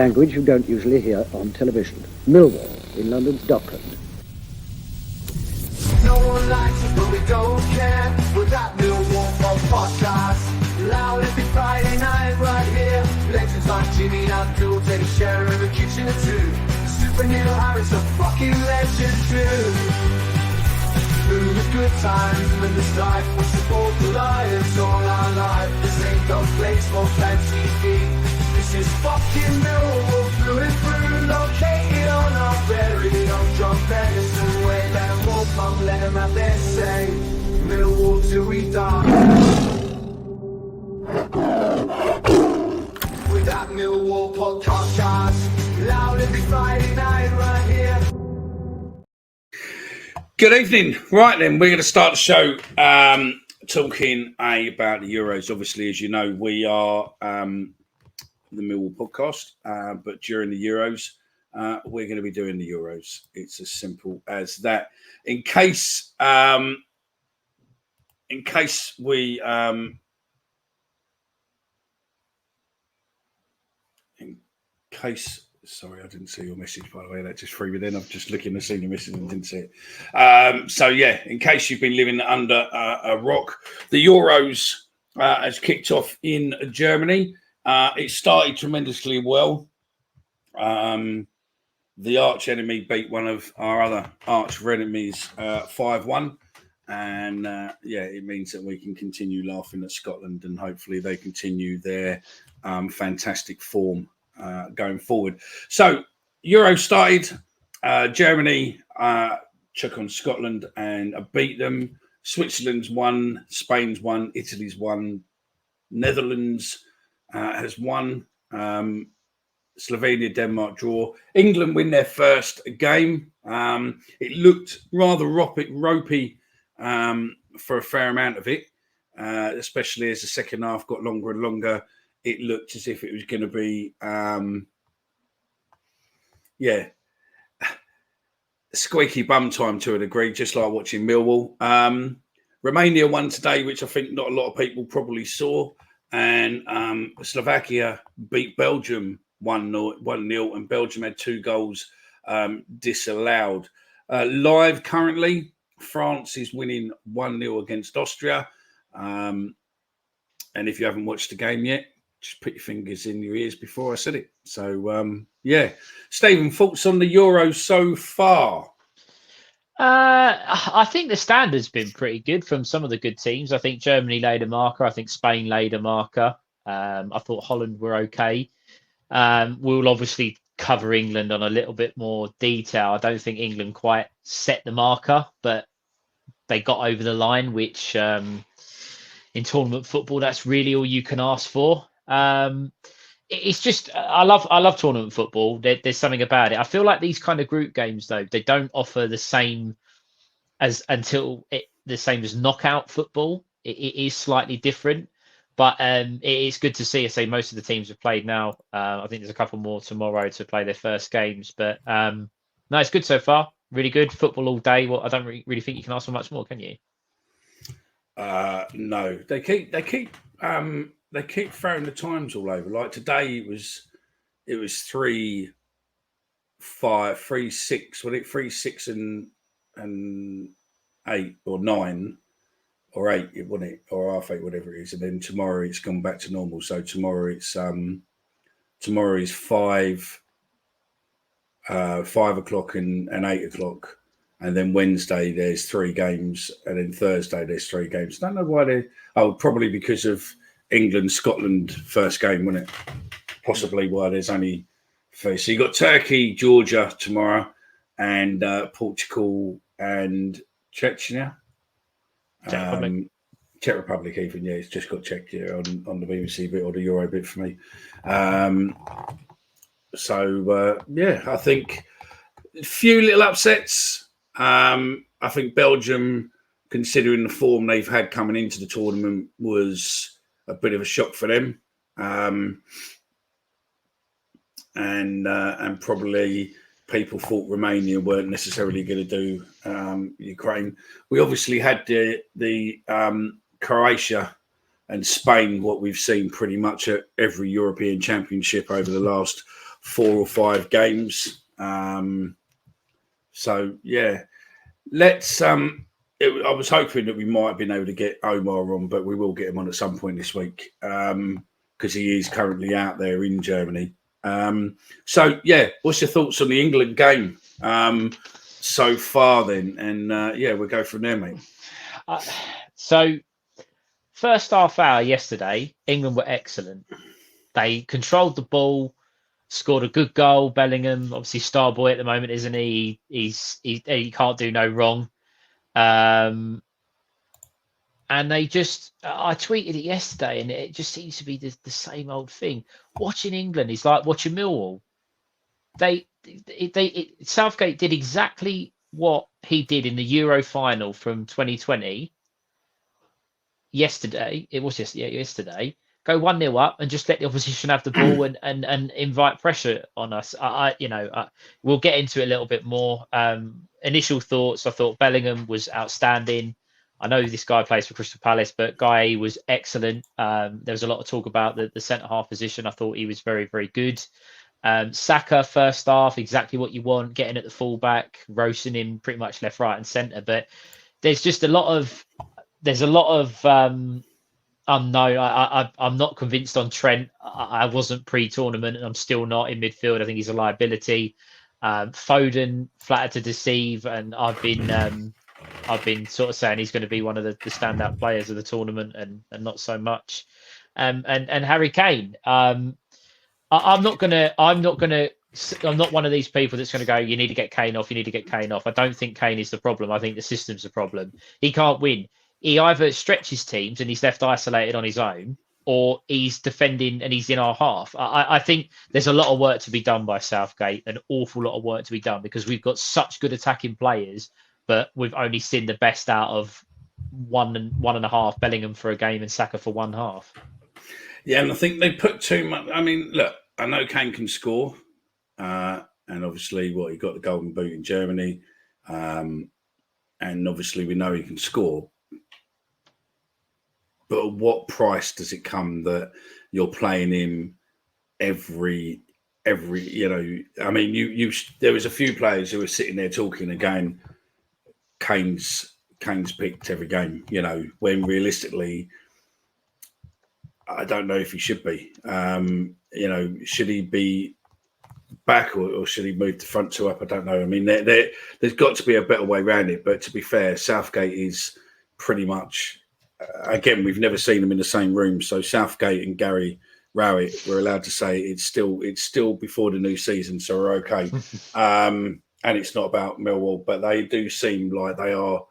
Language you don't usually hear on television. Millwall, in London's Dockland. No one likes us, but we don't care. We're that Millwall podcast. Loud every Friday night right here. Legends like Jimmy and Phil take a share of the kitchen or two. Super Neil Harris, a fucking legend too. Through the good times when the strife, we support the Lions all our life. This ain't no place for fancy feet. This is fucking Millwall through and through. Located on our very own John Pedersen way. Let them all come, let them have their say. Millwall till we die. With that Millwall podcast, loud every Friday night right here. Good evening. Right then, we're going to start the show talking about the Euros. Obviously, as you know, we are the Millwall podcast, but during the Euros, we're going to be doing the Euros. It's as simple as that. In case we sorry, I didn't see your message, by the way. That just threw me then. I'm just looking to see your message and didn't see it. So, yeah, in case you've been living under a rock, the Euros has kicked off in Germany. It started tremendously well. The arch enemy beat one of our other arch enemies 5-1. And, it means that we can continue laughing at Scotland and hopefully they continue their fantastic form going forward. So Euro started, Germany took on Scotland and beat them. Switzerland's won, Spain's won, Italy's won, Netherlands has won, Slovenia, Denmark draw. England win their first game. It looked rather ropey for a fair amount of it, especially as the second half got longer and longer. It looked as if it was going to be, squeaky bum time to a degree, just like watching Millwall. Romania won today, which I think not a lot of people probably saw. And Slovakia beat Belgium 1-0, and Belgium had 2 goals disallowed. Live currently, France is winning 1-0 against Austria. And if you haven't watched the game yet, just put your fingers in your ears before I said it. So, Stephen, thoughts on the Euros so far? I think the standard's been pretty good from some of the good teams. I think Germany laid a marker. I think Spain laid a marker. I thought Holland were okay. We'll obviously cover England on a little bit more detail. I don't think England quite set the marker, but they got over the line, which in tournament football, that's really all you can ask for. It's just, I love tournament football. There's something about it. I feel like these kind of group games, though, they don't offer the same as knockout football. It is slightly different, but it is good to see. I say most of the teams have played now. I think there's a couple more tomorrow to play their first games, but no, it's good so far. Really good football all day. Well, I don't really think you can ask for much more, can you? No, they keep throwing the times all over. Like today, it was 3-5, 3-6. Was it 3-6 and 8 or 9 or 8? Wasn't it, or half 8, whatever it is. And then tomorrow it's gone back to normal. So tomorrow is 5 o'clock and 8 o'clock. And then Wednesday there's 3 games, and then Thursday there's 3 games. I don't know why probably because of England, Scotland first game, wasn't it? Possibly why there's only 3. So you got Turkey, Georgia tomorrow, and Portugal and Czechia. Czech Republic even, yeah. It's just got Czech here on the BBC bit or the Euro bit for me. I think a few little upsets. I think Belgium, considering the form they've had coming into the tournament, was a bit of a shock for them. And probably people thought Romania weren't necessarily going to do Ukraine. We obviously had the Croatia and Spain, what we've seen pretty much at every European Championship over the last 4 or 5 games. So yeah, let's. I was hoping that we might have been able to get Omar on, but we will get him on at some point this week because he is currently out there in Germany. So yeah, what's your thoughts on the England game so far then? And yeah, we'll go from there, mate. So first half hour yesterday, England were excellent. They controlled the ball, scored a good goal. Bellingham, obviously star boy at the moment, isn't he? He can't do no wrong. And they just, I tweeted it yesterday, and it just seems to be the same old thing. Watching England is like watching Millwall. Southgate did exactly what he did in the Euro final from 2020. Yesterday, it was just yesterday. Go 1-0 up and just let the opposition have the ball and invite pressure on us. We'll get into it a little bit more. Initial thoughts: I thought Bellingham was outstanding. I know this guy plays for Crystal Palace, but Guy was excellent. There was a lot of talk about the centre half position. I thought he was very, very good. Saka first half, exactly what you want, getting at the fullback, roasting him pretty much left, right, and centre. But there's just a lot of unknown. I'm not convinced on Trent. I wasn't pre-tournament, and I'm still not in midfield. I think he's a liability. Fodon flattered to deceive, and I've been sort of saying he's going to be one of the standout players of the tournament, and not so much. And Harry Kane. I'm not one of these people that's going to go, you need to get Kane off. You need to get Kane off. I don't think Kane is the problem. I think the system's the problem. He can't win. He either stretches teams and he's left isolated on his own, or he's defending and he's in our half. I think there's a lot of work to be done by Southgate, an awful lot of work to be done, because we've got such good attacking players, but we've only seen the best out of one and a half, Bellingham for a game and Saka for one half. Yeah, and I think they put too much. I mean, look, I know Kane can score, and obviously, he got the Golden Boot in Germany, and obviously we know he can score. But at what price does it come that you're playing him every? I mean, there was a few players who were sitting there talking again. Kane's picked every game, when realistically, I don't know if he should be. Should he be back or should he move the front two up? I don't know. I mean, there's got to be a better way around it. But to be fair, Southgate is pretty much. Again, we've never seen them in the same room. So Southgate and Gary Rowett were allowed to say it's still before the new season, so we're okay. And it's not about Millwall, but they do seem like they are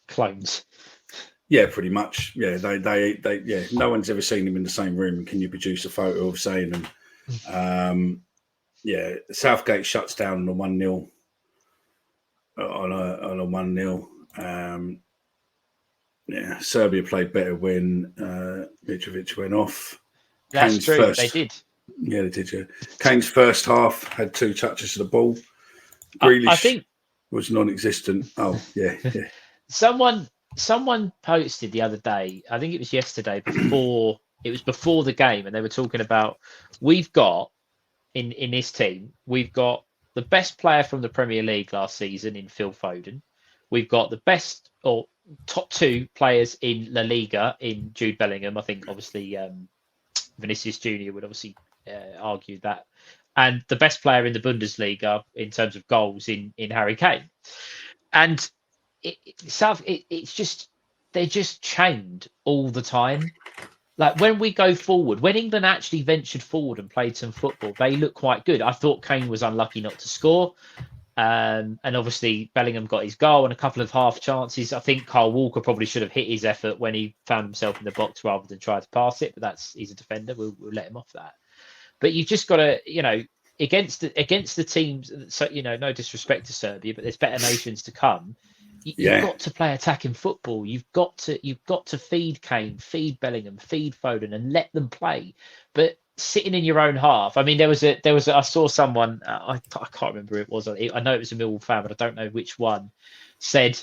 clones. Yeah, pretty much. Yeah, they yeah. No one's ever seen them in the same room. Can you produce a photo of saying them? Yeah, Southgate shuts down on 1-0 on a 1-0. Yeah, Serbia played better when Mitrovic went off. That's Kane's true. They did. Yeah, they did. Yeah, Kane's first half had 2 touches of the ball. Grealish I think was non-existent. Oh, yeah. Someone posted the other day. I think it was yesterday before the game, and they were talking about we've got in this team, we've got the best player from the Premier League last season in Phil Fodon. We've got the best or top 2 players in La Liga in Jude Bellingham. I think obviously Vinicius Junior would obviously argue that, and the best player in the Bundesliga in terms of goals in Harry Kane. And it's just they're just chained all the time. Like when we go forward, when England actually ventured forward and played some football, they look quite good. I thought Kane was unlucky not to score. And obviously Bellingham got his goal and a couple of half chances. I think Kyle Walker probably should have hit his effort when he found himself in the box rather than try to pass it. But he's a defender. We'll let him off that. But you've just got to, against the teams. So no disrespect to Serbia, but there's better nations to come. You've got to play attacking football. You've got to feed Kane, feed Bellingham, feed Fodon, and let them play. But sitting in your own half. I mean, I saw someone. I can't remember who it was. I know it was a Millwall fan, but I don't know which one. Said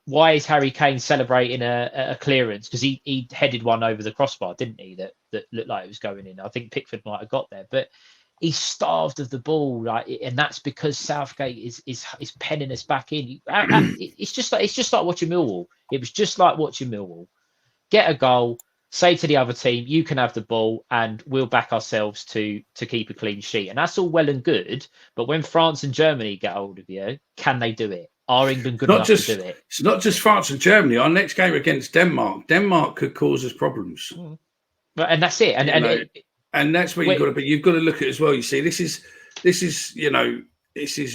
why is Harry Kane celebrating a clearance? Because he headed one over the crossbar, didn't he? That looked like it was going in. I think Pickford might have got there, but he's starved of the ball, and that's because Southgate is penning us back in. It's just like watching Millwall. It was just like watching Millwall. Get a goal, say to the other team, you can have the ball, and we'll back ourselves to keep a clean sheet. And that's all well and good, but when France and Germany get hold of you, can they do it? Are England good enough to do it? It's not just France and Germany. Our next game against Denmark could cause us problems. And that's it. And that's where you've got to be. You've got to look at it as well. You see, this is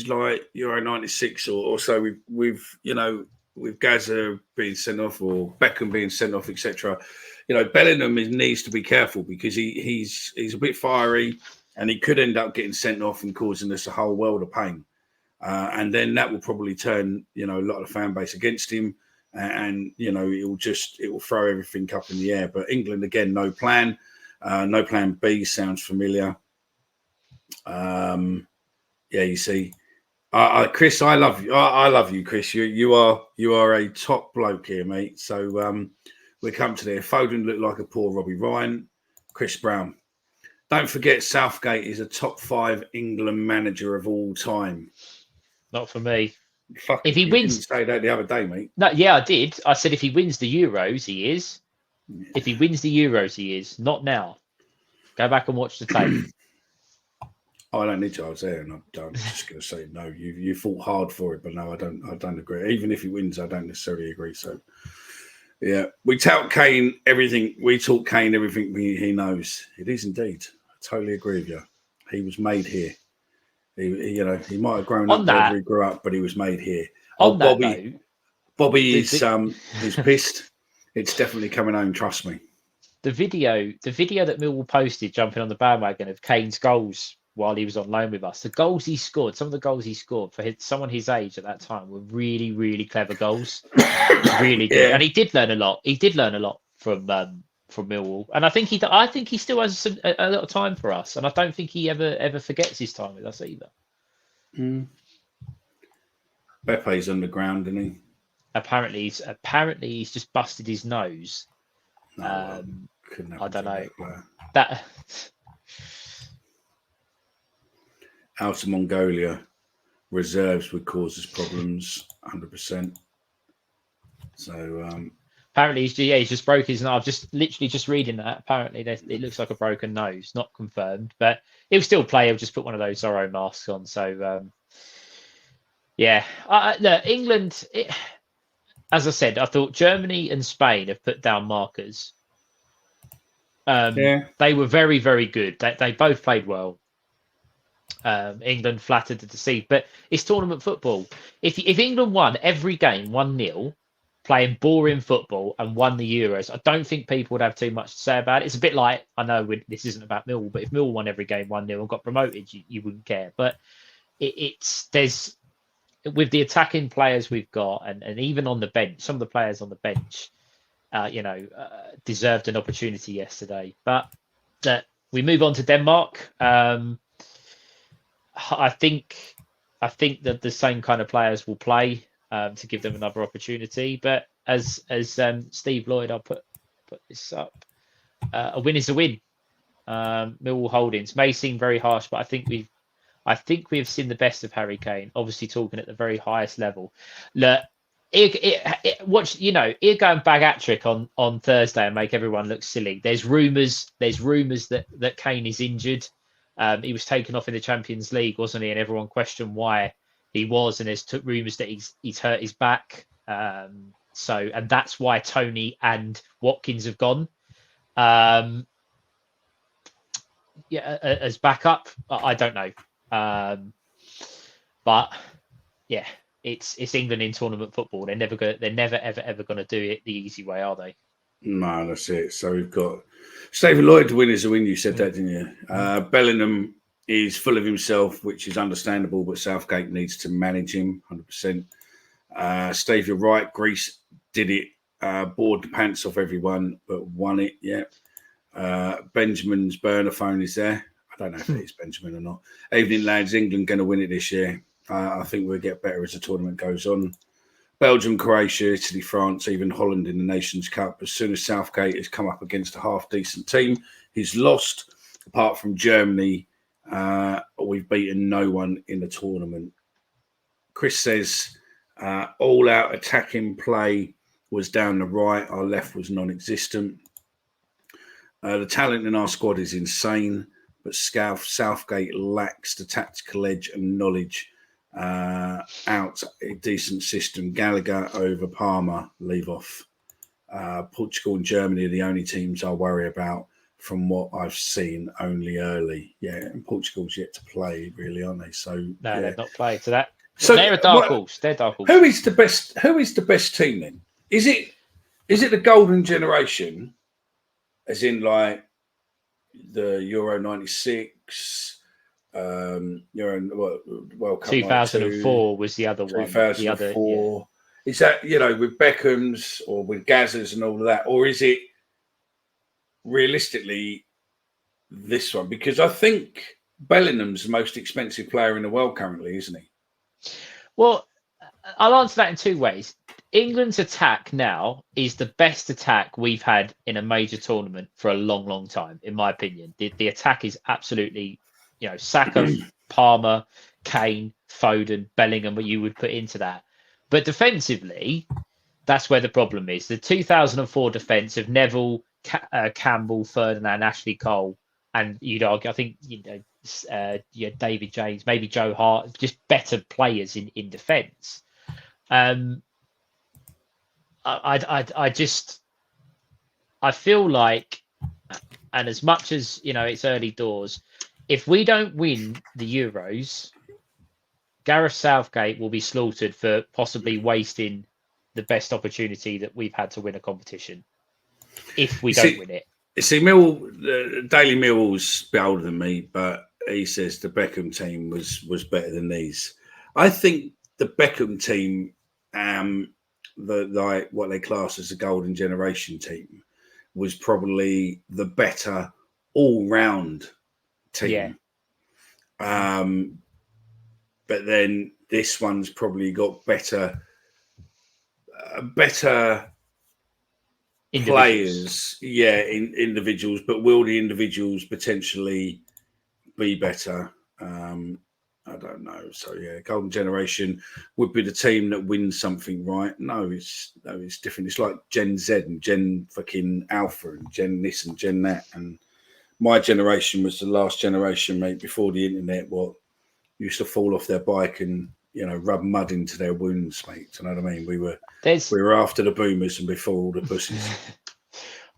like Euro '96 or so with Gaza being sent off or Beckham being sent off, etc. Bellingham needs to be careful because he's a bit fiery and he could end up getting sent off and causing us a whole world of pain. And then that will probably turn, a lot of the fan base against him, and it will throw everything up in the air. But England again, no plan B sounds familiar. You see, Chris, I love you. I love you, Chris. You are a top bloke here, mate. So we come to there. Fodon looked like a poor Robbie Ryan. Chris Brown. Don't forget, Southgate is a top 5 England manager of all time. Not for me. Fuck, if he wins, didn't say that the other day, mate. No, yeah, I did. I said if he wins the Euros, he is. Yeah. If he wins the Euros, he is. Not now. Go back and watch the tape. I don't need to. I was there, and I'm just going to say no. You fought hard for it, but no, I don't agree. Even if he wins, I don't necessarily agree. So, yeah, we tout Kane everything. We talk Kane everything he knows. It is indeed. I totally agree with you. He was made here. He might have grown up wherever he grew up, but he was made here. Bobby is pissed. It's definitely coming home. Trust me. The video that Millwall posted jumping on the bandwagon of Kane's goals while he was on loan with us. The goals he scored, some of the goals he scored for someone his age at that time were really, really clever goals. Really good, yeah. And he did learn a lot. He did learn a lot from Millwall, and I think he still has a lot of time for us, and I don't think he ever forgets his time with us either. Bepe's on the ground, isn't he? Apparently he's just busted his nose. I don't know that. Out of Mongolia, reserves would cause us problems, 100%. So apparently he's just broke his nose. Just reading that. Apparently it looks like a broken nose, not confirmed, but he'll still play. He'll just put one of those Zorro masks on. So look, England. As I said, I thought Germany and Spain have put down markers. They were very, very good. They both played well. England flattered to deceive, but it's tournament football. If England won every game 1-0, playing boring football and won the Euros, I don't think people would have too much to say about it. It's a bit like, I know this isn't about Millwall, but if Millwall won every game 1-0 and got promoted, you wouldn't care. But there's with the attacking players we've got, and even on the bench, some of the players on the bench, deserved an opportunity yesterday. But we move on to Denmark. I think that the same kind of players will play to give them another opportunity. But as Steve Lloyd, I'll put this up. A win is a win. Millwall Holdings may seem very harsh, but I think we've seen the best of Harry Kane. Obviously, talking at the very highest level. Look, he'll go and bag hat-trick on Thursday and make everyone look silly. There's rumours that Kane is injured. He was taken off in the Champions League, wasn't he? And everyone questioned why he was. And there's rumours that he's hurt his back. And that's why Tony and Watkins have gone. As backup, I don't know. But yeah, it's England in tournament football. They're never ever going to do it the easy way, are they? No, that's it. So we've got Stephen Lloyd to win is a win. You said that, didn't you? Bellingham is full of himself, which is understandable, but Southgate needs to manage him 100%. Steve, you're right. Greece did it, bored the pants off everyone, but won it. Yeah. Benjamin's burner phone is there. I don't know if it is Benjamin or not. Evening, lads. England going to win it this year. I think we'll get better as the tournament goes on. Belgium, Croatia, Italy, France, even Holland in the Nations Cup. As soon as Southgate has come up against a half-decent team, he's lost. Apart from Germany, we've beaten no one in the tournament. Chris says, all-out attacking play was down the right. Our left was non-existent. The talent in our squad is insane, but Southgate lacks the tactical edge and knowledge. Out a decent system. Gallagher over Palmer, leave off. Portugal and Germany are the only teams I worry about from what I've seen, only early. Yeah, and Portugal's yet to play, really, aren't they? So No, yeah. they've not played. So So they're a dark horse. They're dark horse. Who is the best? Who is the best team then? Is it the golden generation, as in like the Euro '96, Euro World Cup 2004 was the other one. 2004. Is that with Beckham's or with Gazza's and all of that, or is it realistically this one? Because I think Bellingham's the most expensive player in the world currently, isn't he? Well, I'll answer that in two ways. England's attack now is the best attack we've had in a major tournament for a long, long time, in my opinion. The attack is absolutely, Saka, Palmer, Kane, Foden, Bellingham, what you would put into that. But defensively, that's where the problem is. The 2004 defence of Neville, Campbell, Ferdinand, Ashley Cole, and you'd argue, I think, David James, maybe Joe Hart, just better players in defence. I feel like, and as much as it's early doors, if we don't win the Euros, Gareth Southgate will be slaughtered for possibly wasting the best opportunity that we've had to win a competition. If we don't win it, Daily Millwall's a bit older than me, but he says the Beckham team was better than these. I think the Beckham team, what they class as a golden generation team, was probably the better all-round team. Yeah. But then this one's probably got better players, individuals. But will the individuals potentially be better? I don't know. So golden generation would be the team that wins something, right? No, it's different. It's like Gen Z and Gen fucking Alpha and Gen this and Gen that. And my generation was the last generation, mate, before the internet. What used to fall off their bike and rub mud into their wounds, mate. Do you know what I mean? We were after the boomers and before all the pussies.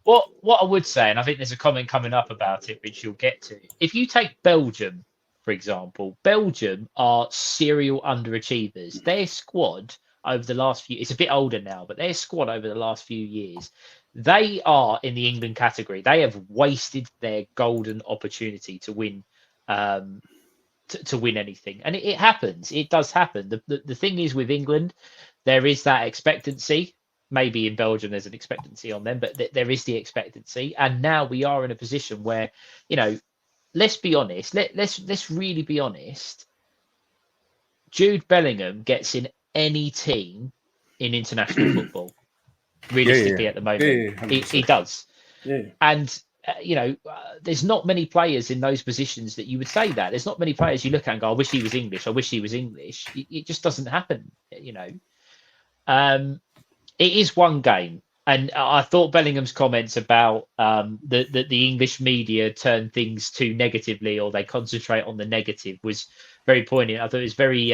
What I would say, and I think there's a comment coming up about it, which you'll get to. If you take Belgium, for example, Belgium are serial underachievers. Their squad over the last few, it's a bit older now, but their squad over the last few years, they are in the England category. They have wasted their golden opportunity to win, to win anything. And it happens. It does happen. The thing is with England, there is that expectancy. Maybe in Belgium there's an expectancy on them, but there is the expectancy. And now we are in a position where, let's be honest. Let's really be honest. Jude Bellingham gets in any team in international football. Realistically, at the moment, he does. Yeah. And there's not many players in those positions that you would say that. There's not many players you look at and go, "I wish he was English. I wish he was English." It just doesn't happen. It is one game. And I thought Bellingham's comments about the English media turn things too negatively, or they concentrate on the negative, was very poignant. I thought it was very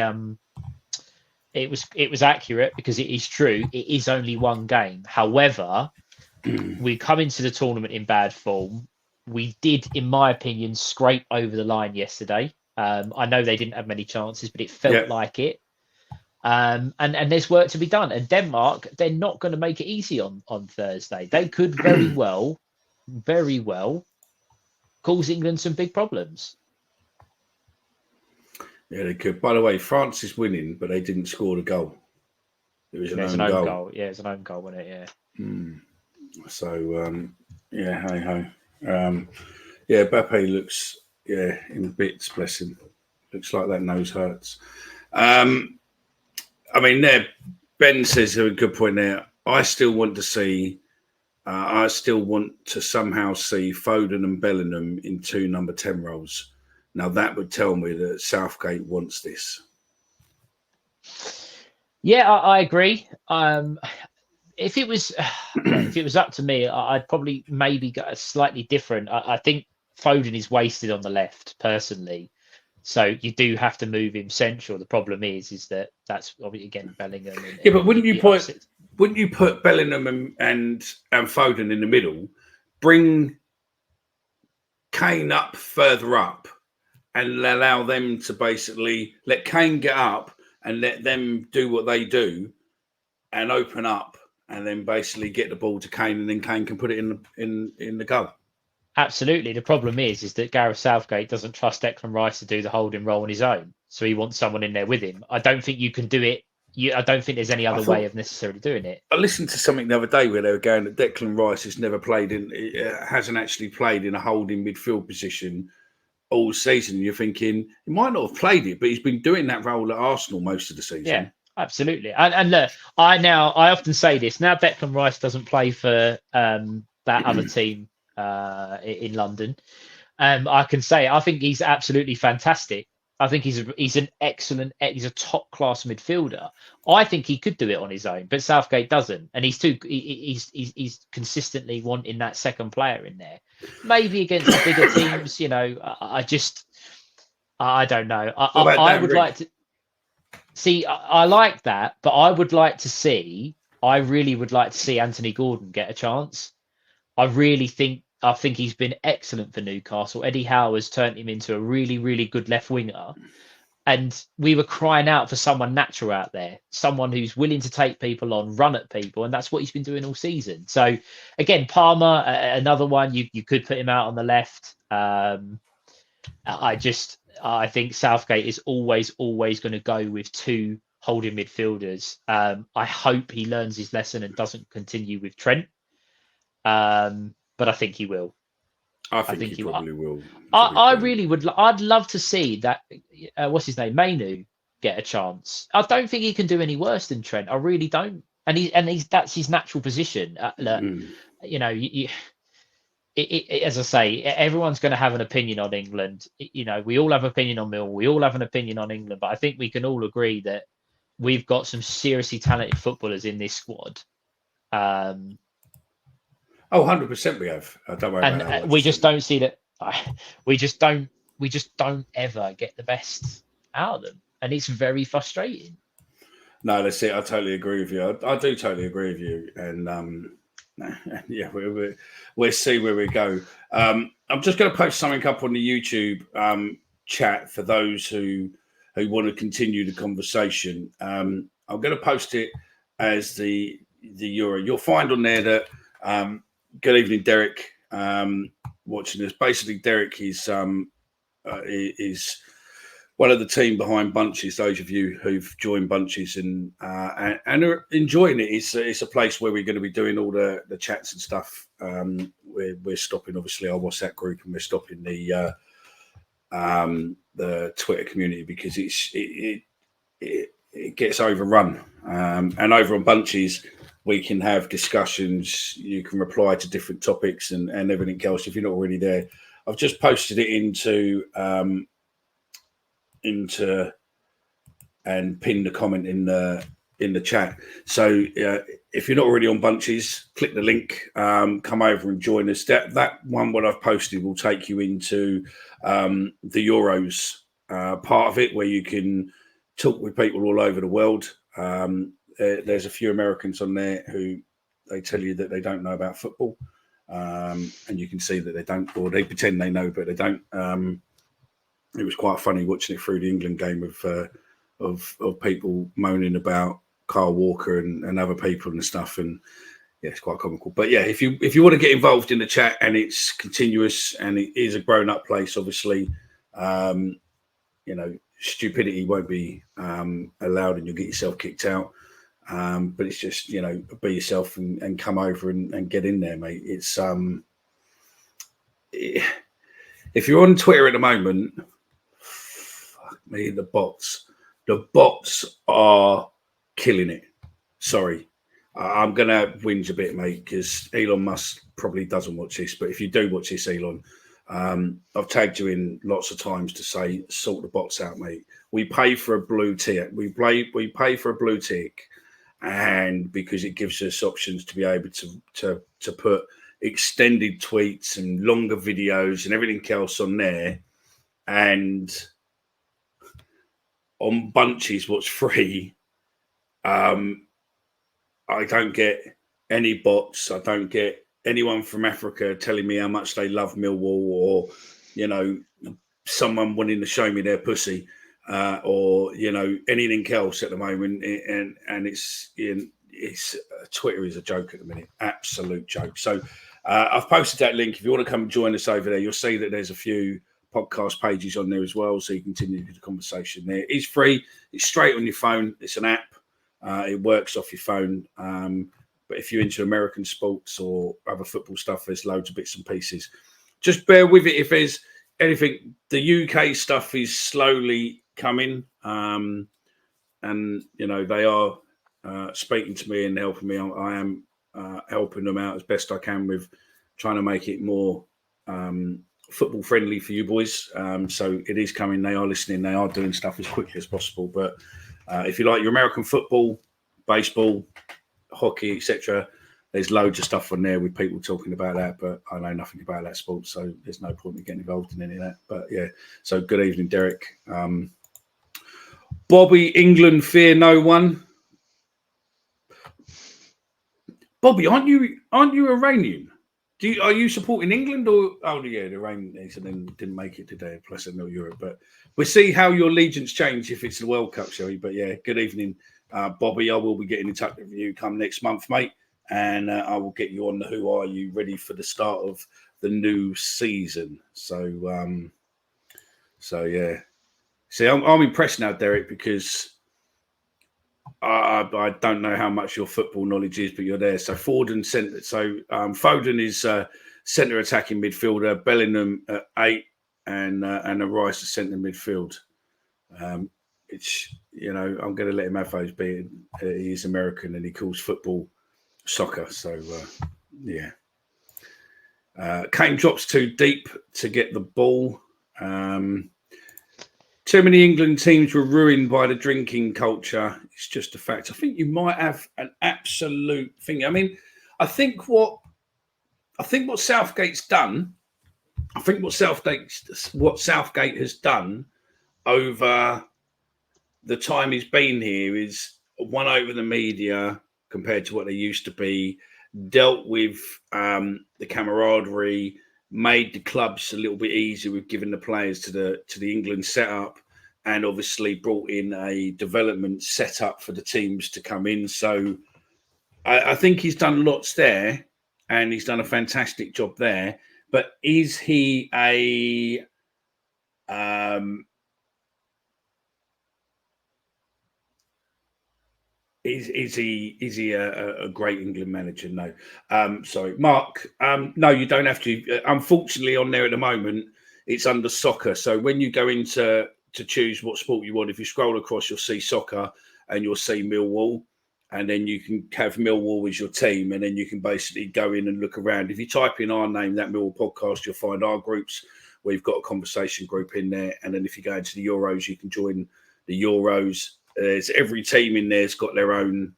it was accurate, because it is true. It is only one game. However, we come into the tournament in bad form. We did, in my opinion, scrape over the line yesterday. I know they didn't have many chances, but it felt like it. And there's work to be done. And Denmark, they're not going to make it easy on Thursday. They could very well cause England some big problems. Yeah, they could. By the way, France is winning, but they didn't score the goal. It was an own goal. Yeah, it's an own goal, wasn't it? Yeah. So, hey ho. Mbappe looks, in bits, bless him. Looks like that nose hurts. I mean, Ben says a good point there. I still want to see. I still want to somehow see Fodon and Bellingham in 2 number 10 roles. Now that would tell me that Southgate wants this. Yeah, I agree. If it was up to me, I'd probably maybe go slightly different. I think Foden is wasted on the left personally, so you do have to move him central. The problem is that's obviously again Bellingham. But wouldn't you put Bellingham and Foden in the middle, bring Kane up further up, and allow them to basically let Kane get up and let them do what they do, and open up, and then basically get the ball to Kane, and then Kane can put it in the goal. Absolutely. The problem is that Gareth Southgate doesn't trust Declan Rice to do the holding role on his own, so he wants someone in there with him. I don't think you can do it. I don't think there's any other way of necessarily doing it. I listened to something the other day where they were going that Declan Rice hasn't actually played in a holding midfield position all season. And you're thinking he might not have played it, but he's been doing that role at Arsenal most of the season. Yeah, absolutely. And look, I often say this now. Declan Rice doesn't play for that other team in London. I can say I think he's absolutely fantastic. I think he's a top class midfielder. I think he could do it on his own, but Southgate doesn't, and he's consistently wanting that second player in there. Maybe against the bigger teams, I don't know. I would like to see. I like that, but I really would like to see Anthony Gordon get a chance. I think he's been excellent for Newcastle. Eddie Howe has turned him into a really, really good left winger. And we were crying out for someone natural out there, someone who's willing to take people on, run at people. And that's what he's been doing all season. So, again, Palmer, another one, you could put him out on the left. I think Southgate is always going to go with 2 holding midfielders. I hope he learns his lesson and doesn't continue with Trent. But I think he will. I think he probably will. I really would. I'd love to see that. What's his name? Mainu get a chance. I don't think he can do any worse than Trent. I really don't. And that's his natural position. As I say, everyone's going to have an opinion on England. We all have an opinion on Millwall. We all have an opinion on England. But I think we can all agree that we've got some seriously talented footballers in this squad. 100% we have. Don't worry about that. And we just don't see that. We just don't ever get the best out of them, and it's very frustrating. No, that's it. I totally agree with you. I do totally agree with you, and yeah, we'll see where we go. I'm just going to post something up on the YouTube chat for those who want to continue the conversation. I'm going to post it as the Euro. You'll find on there that. Good evening, Derek. Watching this. Basically, Derek is one of the team behind Bunches. Those of you who've joined Bunches and are enjoying it, it's a place where we're going to be doing all the chats and stuff. We're stopping obviously our WhatsApp group, and we're stopping the Twitter community because it gets overrun. And over on Bunches, we can have discussions. You can reply to different topics and everything else if you're not already there. I've just posted it into and pinned the comment in the chat. So if you're not already on Bunches, click the link, come over and join us. That one, what I've posted, will take you into the Euros part of it, where you can talk with people all over the world. There's a few Americans on there who they tell you that they don't know about football, and you can see that they don't, or they pretend they know, but they don't. It was quite funny watching it through the England game of people moaning about Kyle Walker and other people and stuff, and yeah, it's quite comical. But yeah, if you want to get involved in the chat, and it's continuous and it is a grown-up place, obviously, stupidity won't be allowed, and you'll get yourself kicked out. But it's just, be yourself and come over and get in there, mate. It's if you're on Twitter at the moment, fuck me, the bots are killing it. sorry. I'm going to whinge a bit, mate, because Elon Musk probably doesn't watch this. But if you do watch this, Elon, I've tagged you in lots of times to say, sort the box out, mate. We pay for a blue tick. We pay for a blue tick, and because it gives us options to be able to put extended tweets and longer videos and everything else on there. And on Bunches, what's free, I don't get any bots. I don't get anyone from Africa telling me how much they love Millwall, or, you know, someone wanting to show me their pussy, or, you know, anything else at the moment. And it's Twitter is a joke at the minute, absolute joke. So I've posted that link. If you want to come and join us over there, you'll see that there's a few podcast pages on there as well, so you can continue the conversation there. It's free. It's straight on your phone. It's an app. It works off your phone. But if you're into American sports or other football stuff, there's loads of bits and pieces. Just bear with it if there's anything. The UK stuff is slowly coming. And, you know, they are speaking to me and helping me. I am helping them out as best I can with trying to make it more football friendly for you boys. So it is coming. They are listening. They are doing stuff as quickly as possible. But if you like your American football, baseball, hockey, etc., there's loads of stuff on there with people talking about that. But I know nothing about that sport, so there's no point in getting involved in any of that. But yeah, so good evening, Derek. Bobby, England fear no one. Bobby, aren't you Iranian? Are you supporting England or? Oh yeah, the rain didn't make it today. Plus, I know Europe, but we'll see how your allegiance change if it's the World Cup, shall we? But yeah, good evening, Bobby. I will be getting in touch with you come next month, mate, and I will get you on the Who Are You ready for the start of the new season. So yeah. See, I'm impressed now, Derek, because I don't know how much your football knowledge is, but you're there. So Fodon centre. So Fodon is centre attacking midfielder. Bellingham at 8, and a Rice at centre midfield. It's, you know, I'm going to let him have those. Being he's American and he calls football soccer. So yeah. Kane drops too deep to get the ball. Too many England teams were ruined by the drinking culture. It's just a fact. I think you might have an absolute thing. I mean, I think what Southgate's done. I think what Southgate has done over the time he's been here is won over the media compared to what they used to be. Dealt with the camaraderie. Made the clubs a little bit easier with giving the players to the England setup, and obviously brought in a development setup for the teams to come in. So I think he's done lots there, and he's done a fantastic job there. But is he a Is he a great England manager? No. Sorry, Mark. No, you don't have to. Unfortunately, on there at the moment, it's under soccer. So when you go into to choose what sport you want, if you scroll across, you'll see soccer and you'll see Millwall, and then you can have Millwall as your team, and then you can basically go in and look around. If you type in our name, that Millwall podcast, you'll find our groups. We've got a conversation group in there, and then if you go into the Euros, you can join the Euros. There's every team in there's got their own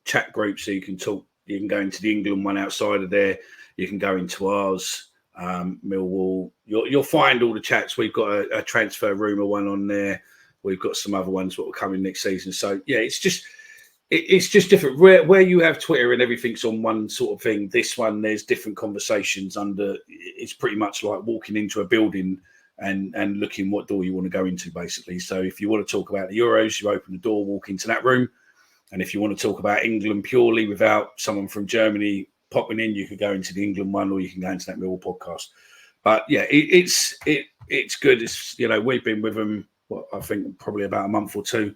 chat group, so you can talk. You can go into the England one outside of there. You can go into ours, Millwall. You'll find all the chats. We've got a transfer rumour one on there. We've got some other ones that will come in next season. So yeah, it's just different. Where you have Twitter and everything's on one sort of thing. This one, there's different conversations under. It's pretty much like walking into a building and looking what door you want to go into, basically. So if you want to talk about the Euros, you open the door, walk into that room. And if you want to talk about England purely without someone from Germany popping in, you could go into the England one, or you can go into that Millwall podcast. But yeah, it's good. It's, you know, we've been with them, I think probably about a month or two.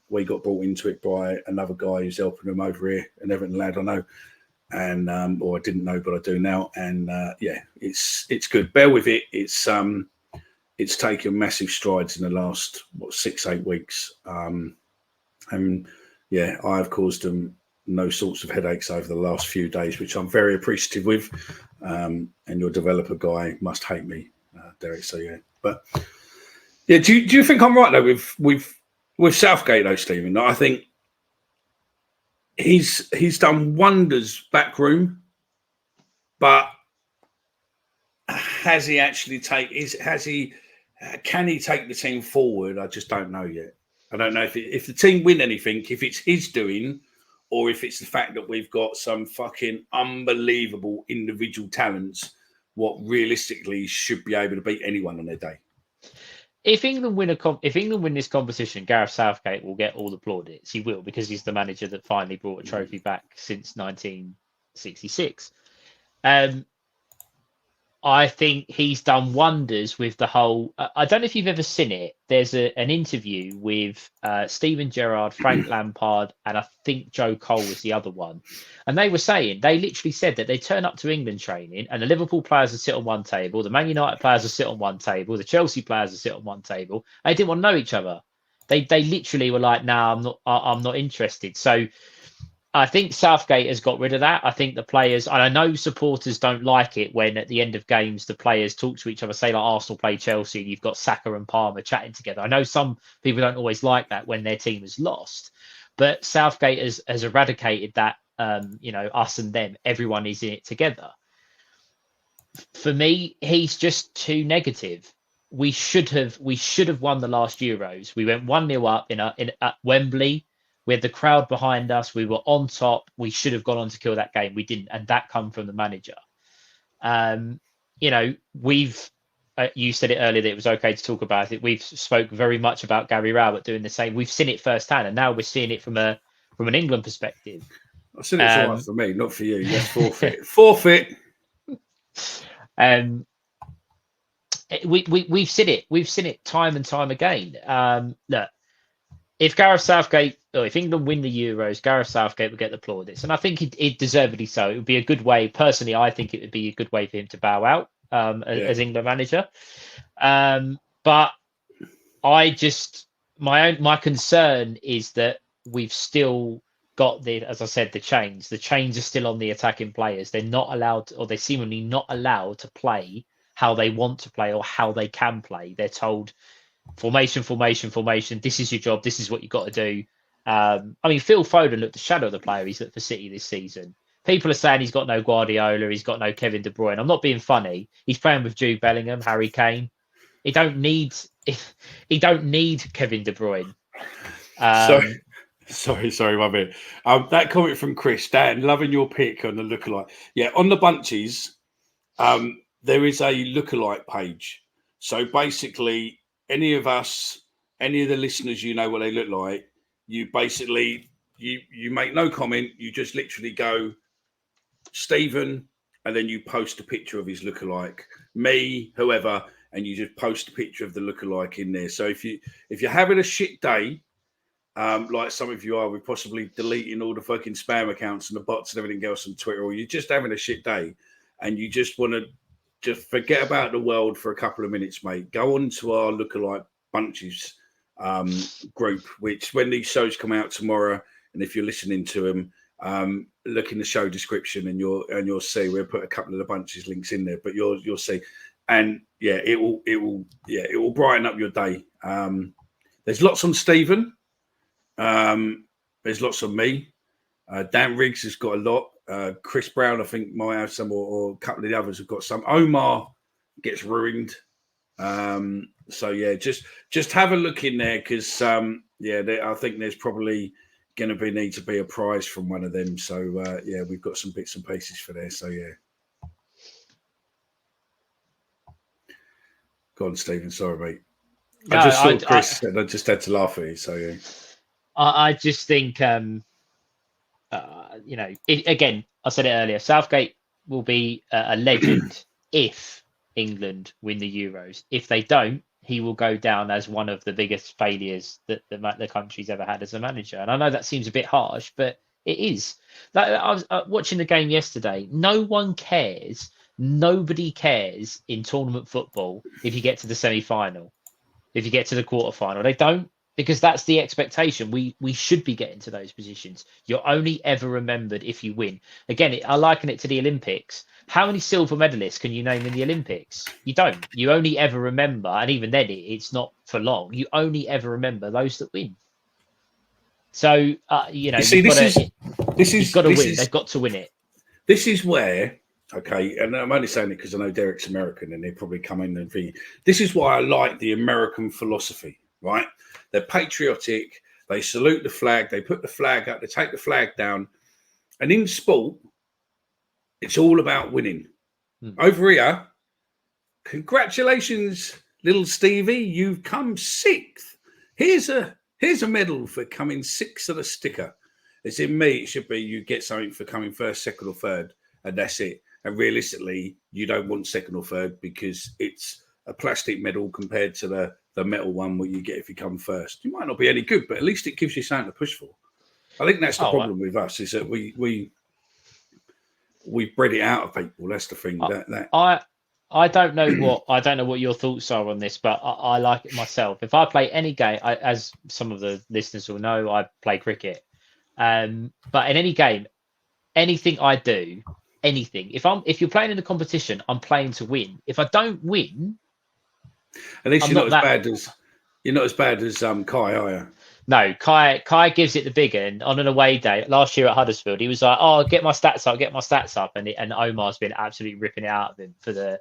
We got brought into it by another guy who's helping them over here, an Everton lad I know. And or I didn't know, but I do now. And yeah, it's good. Bear with it. It's taken massive strides in the last 6-8 weeks. And yeah, I have caused them no sorts of headaches over the last few days, which I'm very appreciative with. And your developer guy must hate me, Derek. So yeah, but yeah, do you think I'm right though with Southgate though, Stephen? I think he's done wonders backroom, but has he actually can he take the team forward? I just don't know yet. I don't know if the team win anything, if it's his doing, or if it's the fact that we've got some fucking unbelievable individual talents, what realistically should be able to beat anyone on their day. If England win this competition, Gareth Southgate will get all the plaudits. He will, because he's the manager that finally brought a trophy back since 1966. I think he's done wonders with the whole. I don't know if you've ever seen it. There's an interview with Steven Gerrard, Frank Lampard, and I think Joe Cole was the other one. And they literally said that they turn up to England training and the Liverpool players would sit on one table, the Man United players would sit on one table, the Chelsea players would sit on one table. They didn't want to know each other. They literally were like, "No, I'm not interested." So I think Southgate has got rid of that. I think the players, and I know supporters don't like it when at the end of games the players talk to each other, say like Arsenal play Chelsea and you've got Saka and Palmer chatting together. I know some people don't always like that when their team has lost, but Southgate has eradicated that. Us and them, everyone is in it together. For me, he's just too negative. We should have won the last Euros. We went 1-0 up at Wembley. We had the crowd behind us. We were on top. We should have gone on to kill that game. We didn't, and that come from the manager. You said it earlier that it was okay to talk about it. We've spoke very much about Gary Rowett doing the same. We've seen it firsthand, and now we're seeing it from an England perspective. I've seen it twice for me, not for you. Yes, forfeit. Forfeit. We've seen it. We've seen it time and time again. Look. If England win the Euros, Gareth Southgate will get the plaudits, and I think it deservedly so. It would be a good way. Personally, I think it would be a good way for him to bow out as England manager. But my concern is that we've still got as I said, the chains. The chains are still on the attacking players. They're not allowed, or they're seemingly not allowed to play how they want to play or how they can play. They're told, formation. This is your job. This is what you've got to do. Phil Fodon looked a shadow of the player he's looked for City this season. People are saying he's got no Guardiola, he's got no Kevin De Bruyne. I'm not being funny. He's playing with Jude Bellingham, Harry Kane. He don't need Kevin De Bruyne. Sorry, my bad. That comment from Chris, Dan, loving your pick on the lookalike. Yeah, on the bunches, there is a lookalike page. So basically, any of the listeners, you know what they look like. You basically, you make no comment. You just literally go, Stephen, and then you post a picture of his lookalike, me, whoever, and you just post a picture of the lookalike in there. So if you're having a shit day, like some of you are, with possibly deleting all the fucking spam accounts and the bots and everything else on Twitter, or you're just having a shit day and you just want to just forget about the world for a couple of minutes, mate, go on to our lookalike bunches group, which when these shows come out tomorrow, and if you're listening to them, look in the show description and you'll see we'll put a couple of the bunches links in there, but you'll see, and yeah, it will brighten up your day. There's lots on Stephen. There's lots on me. Dan Riggs has got a lot. Chris Brown, I think, might have some, or a couple of the others have got some. Omar gets ruined. So yeah, just have a look in there, because I think there's probably going to need to be a prize from one of them. So yeah, we've got some bits and pieces for there. So yeah, go on, Stephen. Sorry, mate. No, I just saw Chris, and I just had to laugh at you. So yeah, I just think, again, I said it earlier, Southgate will be a legend if England win the Euros. If they don't, he will go down as one of the biggest failures that the country's ever had as a manager. And I know that seems a bit harsh, but it is. I was watching the game yesterday. No one cares. Nobody cares in tournament football if you get to the semi-final, if you get to the quarter-final. They don't. because that's the expectation. We should be getting to those positions. You're only ever remembered if you win. Again, I liken it to the Olympics. How many silver medalists can you name in the Olympics? You don't. You only ever remember, and even then, it's not for long. You only ever remember those that win. So You see, you've got to win. They've got to win it. This is where, okay, and I'm only saying it because I know Derek's American and he'll probably come in and think, this is why I like the American philosophy, right? They're patriotic, they salute the flag, they put the flag up, they take the flag down. And in sport, it's all about winning. Over here, congratulations, little Stevie, you've come sixth. Here's a medal for coming sixth of the sticker. As in me, it should be you get something for coming first, second, or third, and that's it. And realistically, you don't want second or third because it's a plastic medal compared to the metal one what you get if you come first. You might not be any good, but at least it gives you something to push for. I think that's the problem with us is that we bred it out of people. That's the thing. I don't know what your thoughts are on this, but I like it myself. If I play any game, as some of the listeners will know, I play cricket. But in any game, anything I do, if you're playing in a competition, I'm playing to win. If I don't win, at least you're not as bad as Kai, are you? No, Kai gives it the big end on an away day. Last year at Huddersfield, he was like, "Oh, get my stats up," and Omar's been absolutely ripping it out of him for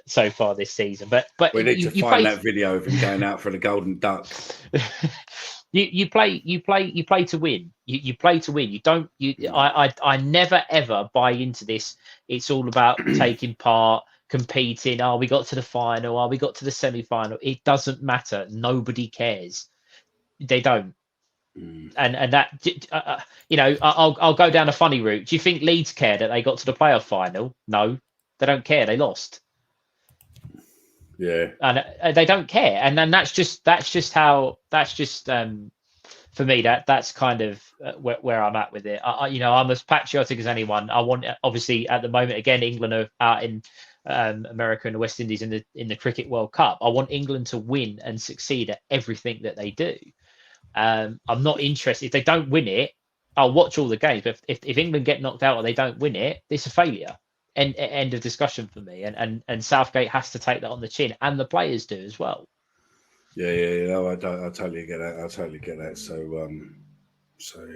so far this season. But we need to find that video of him going out for the golden duck. You play to win. You play to win. You don't. I never ever buy into this. It's all about taking part, competing. Oh, we got to the final. Oh, we got to the semi-final. It doesn't matter. Nobody cares. They don't. And that I'll go down a funny route. Do you think Leeds care that they got to the playoff final? No, they don't care. They lost. Yeah, and they don't care, and then that's just for me that's kind of where I'm at with it. I'm as patriotic as anyone. I want, obviously at the moment, again, England are out in America and the West Indies in the Cricket World Cup. I want England to win and succeed at everything that they do. I'm not interested if they don't win it. I'll watch all the games, but if England get knocked out or they don't win it, it's a failure. End of discussion for me, and Southgate has to take that on the chin, and the players do as well. Yeah. No, I totally get that. So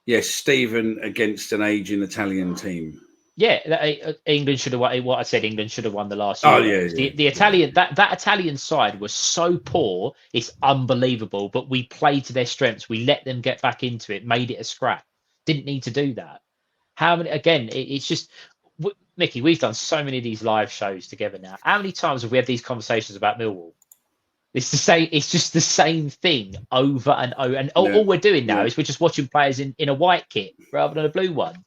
yeah, Stephen against an aging Italian team. Yeah, England should have won. What I said, England should have won the last year. Oh yeah, the Italian that Italian side was so poor, it's unbelievable. But we played to their strengths. We let them get back into it, made it a scrap. Didn't need to do that. How many? Again, it's just, Mickey. We've done so many of these live shows together now. How many times have we had these conversations about Millwall? It's the same. It's just the same thing over and over. And all we're doing now is we're just watching players in a white kit rather than a blue one.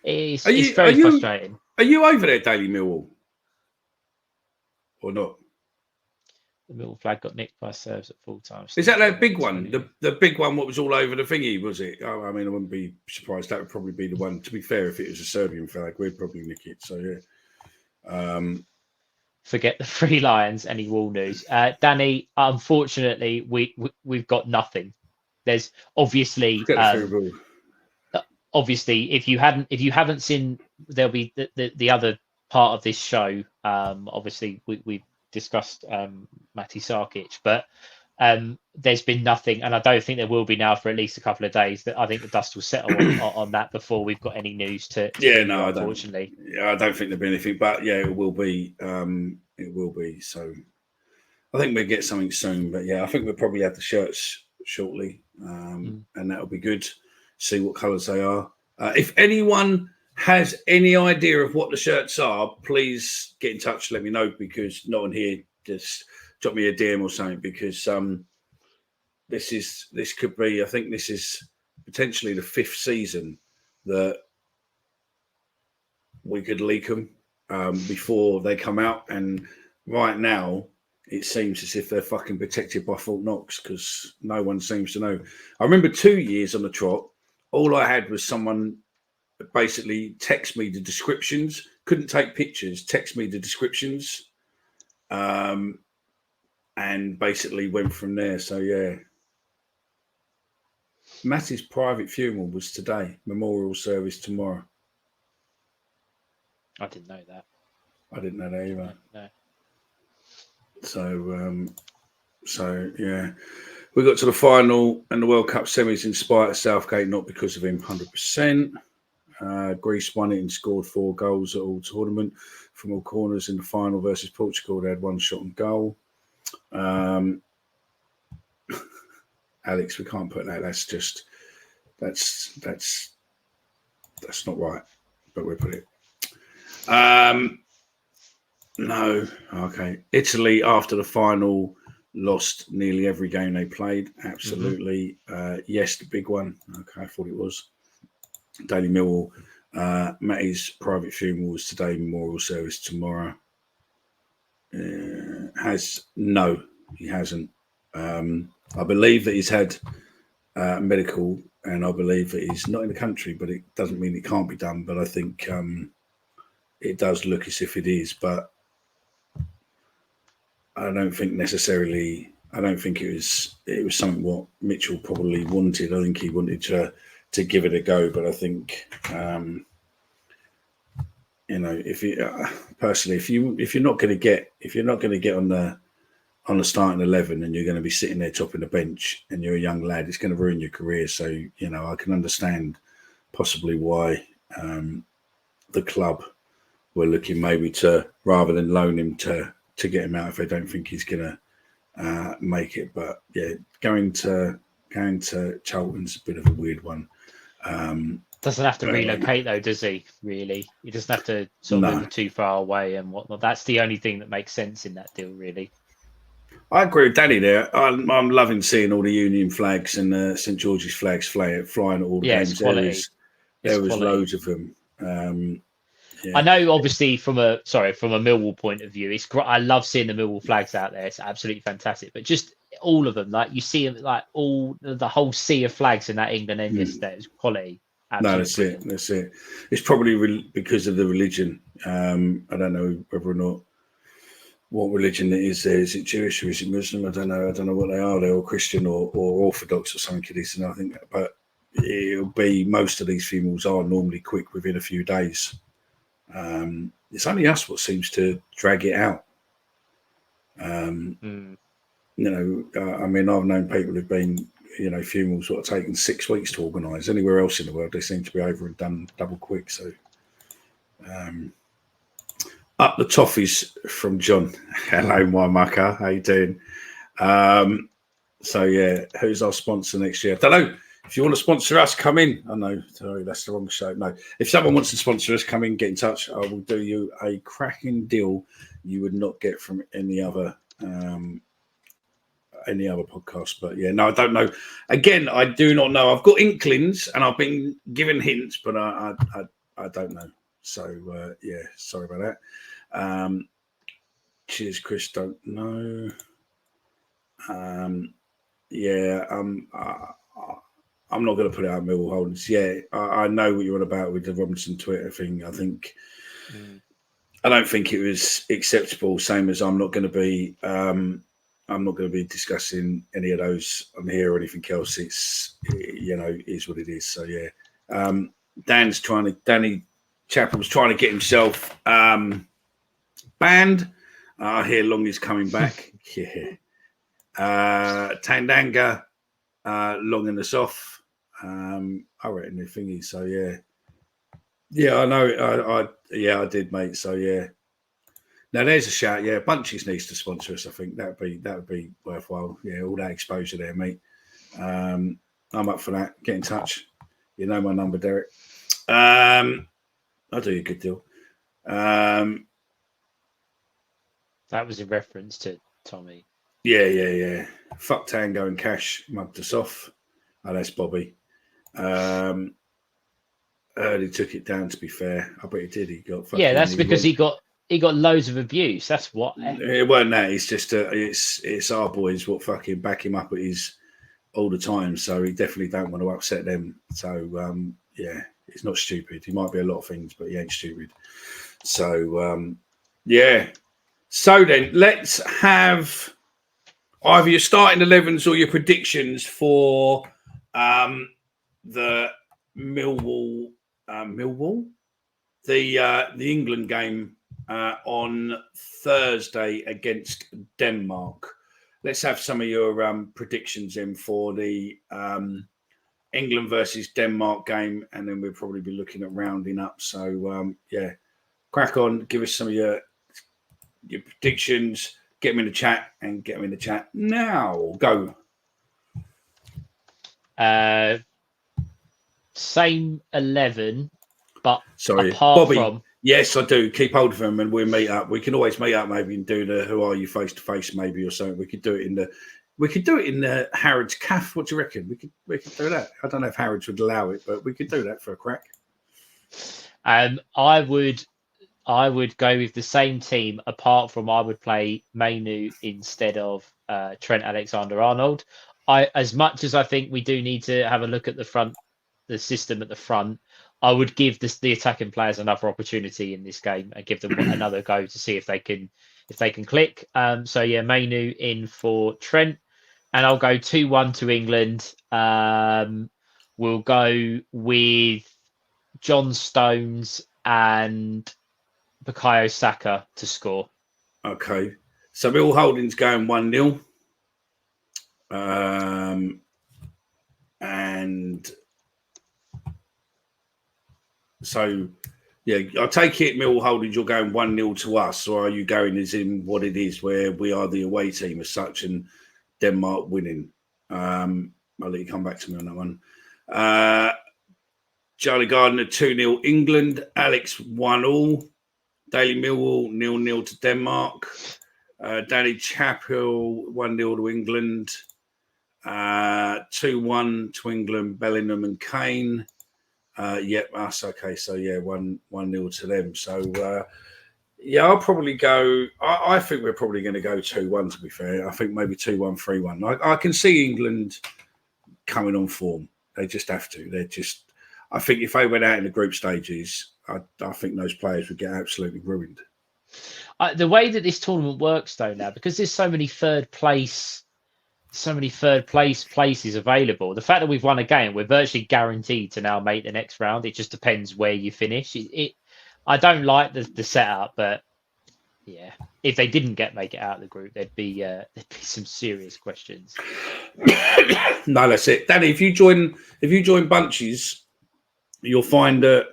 It's very frustrating. Are you over there, Daily Millwall, or not? The Millwall flag got nicked by serves at full time. Is that big one? The big one, what was all over the thingy, was it? Oh, I mean, I wouldn't be surprised. That would probably be the one. To be fair, if it was a Serbian flag, we'd probably nick it. So, yeah. Forget the Free Lions, any Wall news. Danny, unfortunately, we've got nothing. There's obviously... obviously, if you haven't seen, there'll be the other part of this show. Obviously, we've discussed Mati Sarkic, but there's been nothing, and I don't think there will be now for at least a couple of days. That I think the dust will settle on that before we've got any news to unfortunately. I don't think there'll be anything, but yeah, it will be. It will be. So I think we'll get something soon, but yeah, I think we'll probably have the shirts shortly, and that'll be good. See what colours they are. If anyone has any idea of what the shirts are, please get in touch. Let me know, because not on here. Just drop me a DM or something, because this could be. I think this is potentially the 5th season that we could leak them before they come out. And right now, it seems as if they're fucking protected by Fort Knox, because no one seems to know. I remember 2 years on the trot. All I had was someone basically text me the descriptions, couldn't take pictures, text me the descriptions. And and basically went from there. So yeah, Matty's private funeral was today. Memorial service tomorrow. I didn't know that. I didn't know that either. No. So yeah, we got to the final and the World Cup semis in spite of Southgate, not because of him, 100%. Greece won it and scored 4 goals at all tournament from all corners in the final versus Portugal. They had 1 shot on goal. Alex, we can't put that. That's not right. But we'll put it. No. Okay. Italy, after the final, lost nearly every game they played. Absolutely. Yes, the big one. Okay, I thought it was. Daily Millwall. Matty's private funeral was today, memorial service tomorrow. No, he hasn't. I believe that he's had medical, and I believe that he's not in the country, but it doesn't mean it can't be done. But I think it does look as if it is, but I don't think necessarily. I don't think it was something what Mitchell probably wanted. I think he wanted to give it a go, but I think if you personally, if you're not going to get on the starting 11 and you're going to be sitting there topping the bench and you're a young lad, it's going to ruin your career. So I can understand possibly why the club were looking maybe to, rather than loan him, to get him out if they don't think he's going to make it. But yeah, going to Charlton's a bit of a weird one. Doesn't have to relocate though, does he? Really, he doesn't have to sort of move too far away and whatnot. That's the only thing that makes sense in that deal, really. I agree with Danny there. I'm loving seeing all the Union flags and St George's flags flying at all the games. There was loads of them. I know, obviously, from a Millwall point of view, it's great. I love seeing the Millwall flags out there. It's absolutely fantastic. But just all of them, like you see them, like the whole sea of flags in that England end yesterday, it was quality. Absolutely. No, that's it. It's probably because of the religion. I don't know whether or not what religion it is there. Is it Jewish or is it Muslim? I don't know what they are. They're all Christian or Orthodox or something it is. And I think, but it'll be, most of these funerals are normally quick within a few days. It's only us what seems to drag it out. I mean, I've known people who've been, funerals sort of taken 6 weeks to organise. Anywhere else in the world, they seem to be over and done double quick. So, up the toffees from John. Hello, my mucker. How you doing? So yeah, who's our sponsor next year? I don't know. If you want to sponsor us, come in. I know, sorry, that's the wrong show. No, if someone wants to sponsor us, come in, get in touch. I will do you a cracking deal you would not get from any other podcast. But yeah, no, I don't know. Again, I do not know. I've got inklings and I've been given hints, but I don't know. So yeah, sorry about that. Cheers, Chris. Don't know. I'm not going to put it out Millwall Holdings. Yeah, I know what you're on about with the Robinson Twitter thing. I think I don't think it was acceptable. Same as I'm not going to be discussing any of those on here or anything else. It's is what it is. So yeah, Danny Chappell's trying to get himself banned. I hear Long is coming back. Yeah. Tandanga, Long in us off. I reckon the thingy. So yeah, I know. I did, mate. So yeah. Now there's a shout. Yeah, Bunches needs to sponsor us. I think that would be worthwhile. Yeah, all that exposure there, mate. I'm up for that. Get in touch. You know my number, Derek. I'll do you a good deal. That was in reference to Tommy. Yeah. Fuck Tango and Cash mugged us off. Oh, that's Bobby. He took it down, to be fair. I bet he did. He got fucking. Yeah, that's because he got loads of abuse. That's what. It wasn't that. It's just it's our boys what fucking back him up at his all the time. So he definitely don't want to upset them. So yeah, he's not stupid. He might be a lot of things, but he ain't stupid. So yeah. So then let's have either your starting 11s or your predictions for the Millwall, the England game on Thursday against Denmark. Let's have some of your predictions in for the England versus Denmark game, and then we'll probably be looking at rounding up. So crack on, give us some of your predictions, get them in the chat, and get them in the chat now. Go. Same 11, but sorry, apart Bobby. From Yes, I do. Keep hold of them, and we'll meet up. We can always meet up, maybe, and do the "Who Are You" face to face, maybe, or something. We could do it in the Harrods Cafe. What do you reckon? We could do that. I don't know if Harrods would allow it, but we could do that for a crack. I would go with the same team, apart from I would play Mainu instead of Trent Alexander-Arnold. As much as I think we do need to have a look at the system at the front, I would give the attacking players another opportunity in this game and give them another go to see if they can click. Mainu in for Trent, and I'll go 2-1 to England. We'll go with John Stones and Bukayo Saka to score. Okay, so Bill Holding's going 1-0, and so I take it, Mill Holdings, you're going 1-0 to us, or are you going as in what it is, where we are the away team as such and Denmark winning? I'll let you come back to me on that one. Charlie Gardner 2-0 England, Alex 1-1, Daily Millwall 0-0 to Denmark, Danny Chappell 1-0 to England, 2-1 to England, Bellingham and Kane. Us. Okay, so 1-0 to them. So I'll probably go. I think we're probably going to go 2-1. To be fair, I think maybe 2-1, 3-1. I can see England coming on form. They just have to. They're just. I think if they went out in the group stages, I think those players would get absolutely ruined. The way that this tournament works, though, now, because there's so many third place places available. The fact that we've won a game, we're virtually guaranteed to now make the next round. It just depends where you finish. I don't like the setup, but yeah, if they didn't make it out of the group, there'd be some serious questions. No, that's it, Danny. If you join Bunches, you'll find the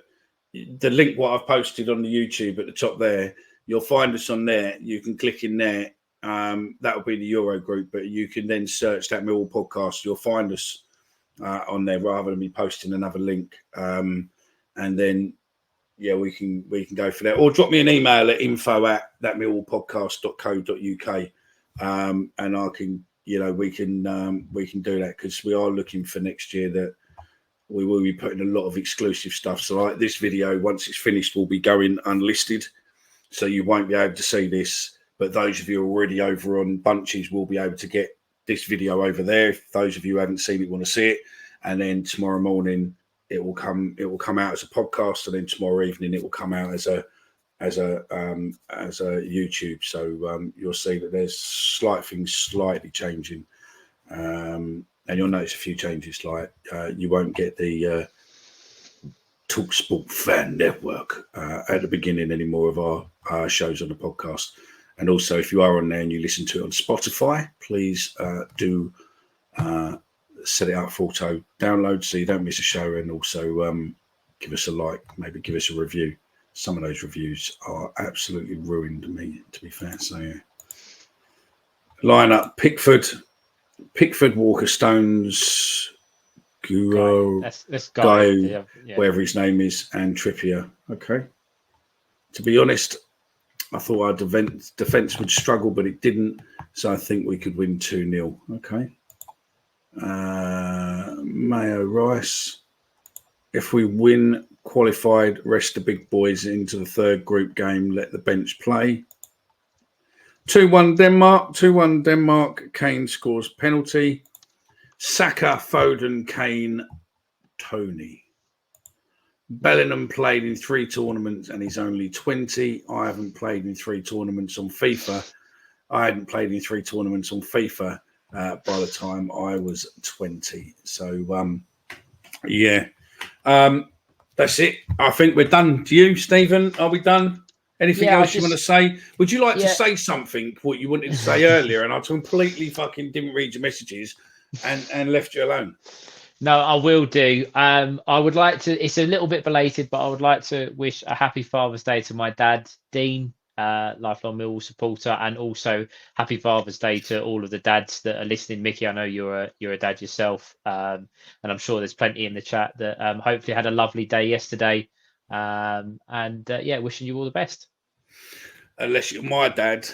link what I've posted on the YouTube at the top there. You'll find us on there. You can click in there. That'll be the Euro group, but you can then search that Millwall podcast. You'll find us on there rather than me posting another link. And then, we can go for that. Or drop me an email at info@thatmillwallpodcast.co.uk. And I can, we can do that, because we are looking for next year that we will be putting a lot of exclusive stuff. So like this video, once it's finished, will be going unlisted. So you won't be able to see this. But those of you already over on Bunches will be able to get this video over there. If those of you who haven't seen it want to see it, and then tomorrow morning it will come out as a podcast, and then tomorrow evening it will come out as a YouTube. So you'll see that there's things slightly changing, and you'll notice a few changes. Like you won't get the TalkSport Fan Network at the beginning anymore of our shows on the podcast. And also, if you are on there and you listen to it on Spotify, please do set it up for auto download so you don't miss a show, and also give us a like, maybe give us a review. Some of those reviews are absolutely ruined me, to be fair. So, yeah. Line up Pickford, Walker, Stones, Guro, Guy, whatever his name is, and Trippier. Okay. To be honest, I thought our defence would struggle, but it didn't. So I think we could win 2-0. Okay. Mayo Rice. If we win, qualified, rest the big boys into the third group game, let the bench play. 2-1 Denmark. 2-1 Denmark. Kane scores penalty. Saka, Fodon, Kane, Tony. Bellingham played in 3 tournaments and he's only 20. I haven't played in 3 tournaments on FIFA I hadn't played in 3 tournaments on FIFA by the time I was 20. So, yeah. That's it. I think we're done. Do you, Stephen? Are we done? Anything Yeah, else you want to say? Would you like to Yeah. say something, what you wanted to say earlier, and I completely fucking didn't read your messages and left you alone? No, I will do. I would like to. It's a little bit belated, but I would like to wish a happy Father's Day to my dad, Dean, lifelong Millwall supporter, and also happy Father's Day to all of the dads that are listening. Mickey, I know you're a dad yourself, and I'm sure there's plenty in the chat that hopefully had a lovely day yesterday. Yeah, wishing you all the best. Unless you're my dad,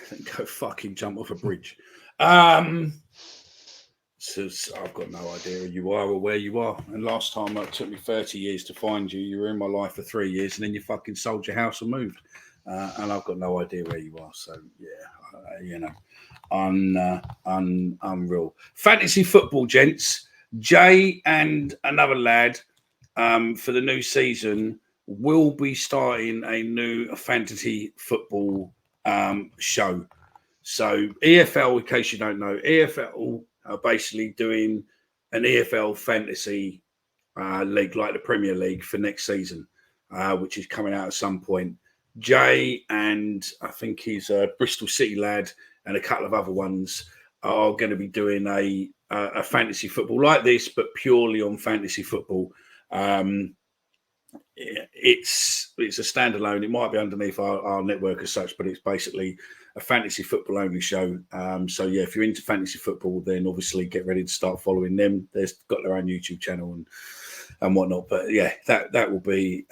then go fucking jump off a bridge. So I've got no idea who you are or where you are. And last time it took me 30 years to find you. You were in my life for 3 years, and then you fucking sold your house and moved. And I've got no idea where you are. So yeah, unreal. Fantasy football, gents. Jay and another lad for the new season will be starting a new fantasy football show. So EFL, in case you don't know, EFL are basically doing an EFL fantasy league like the Premier League for next season, which is coming out at some point. Jay and I think he's a Bristol City lad and a couple of other ones are going to be doing a fantasy football like this, but purely on fantasy football. It's a standalone. It might be underneath our network as such, but it's basically a fantasy football only show. So yeah, if you're into fantasy football, then obviously get ready to start following them. They've got their own YouTube channel and whatnot. But yeah, that will be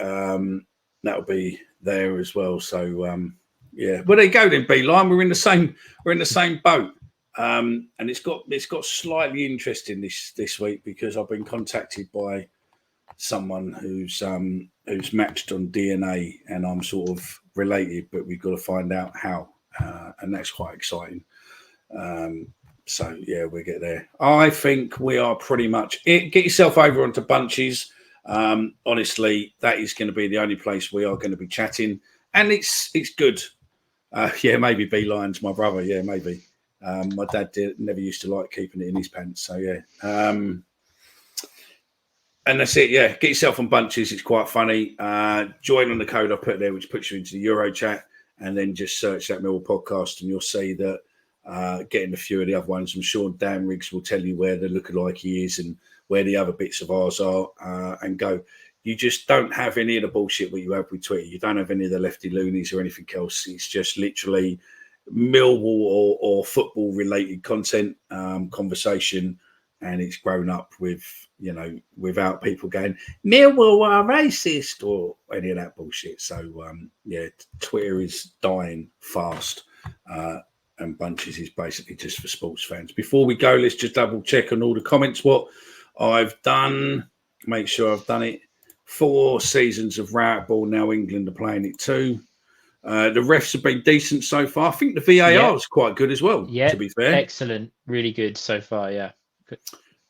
there as well. So yeah, well there you go then, Beeline. We're in the same boat. And it's got slightly interesting this week because I've been contacted by someone who's matched on DNA and I'm sort of related, but we've got to find out how, and that's quite exciting. So yeah, we'll get there. I think we are pretty much it. Get yourself over onto Bunches. Honestly, that is going to be the only place we are going to be chatting, and it's good. Yeah, maybe Beeline's my brother. Yeah, maybe. My dad never used to like keeping it in his pants. So yeah. And that's it. Yeah, get yourself on Bunches. It's quite funny. Join on the code I put there, which puts you into the Euro chat, and then just search that Millwall podcast, and you'll see that getting a few of the other ones. I'm sure Dan Riggs will tell you where the lookalike he is and where the other bits of ours are, and go. You just don't have any of the bullshit what you have with Twitter. You don't have any of the lefty loonies or anything else. It's just literally Millwall or football related content, conversation, and it's grown up with, without people going, Millwall are racist or any of that bullshit. So, yeah, Twitter is dying fast. And Bunches is basically just for sports fans. Before we go, let's just double check on all the comments. What I've done, make sure I've done it. 4 seasons of route ball. Now England are playing it too. The refs have been decent so far. I think the VAR is quite good as well, to be fair. Excellent. Really good so far, yeah. Good.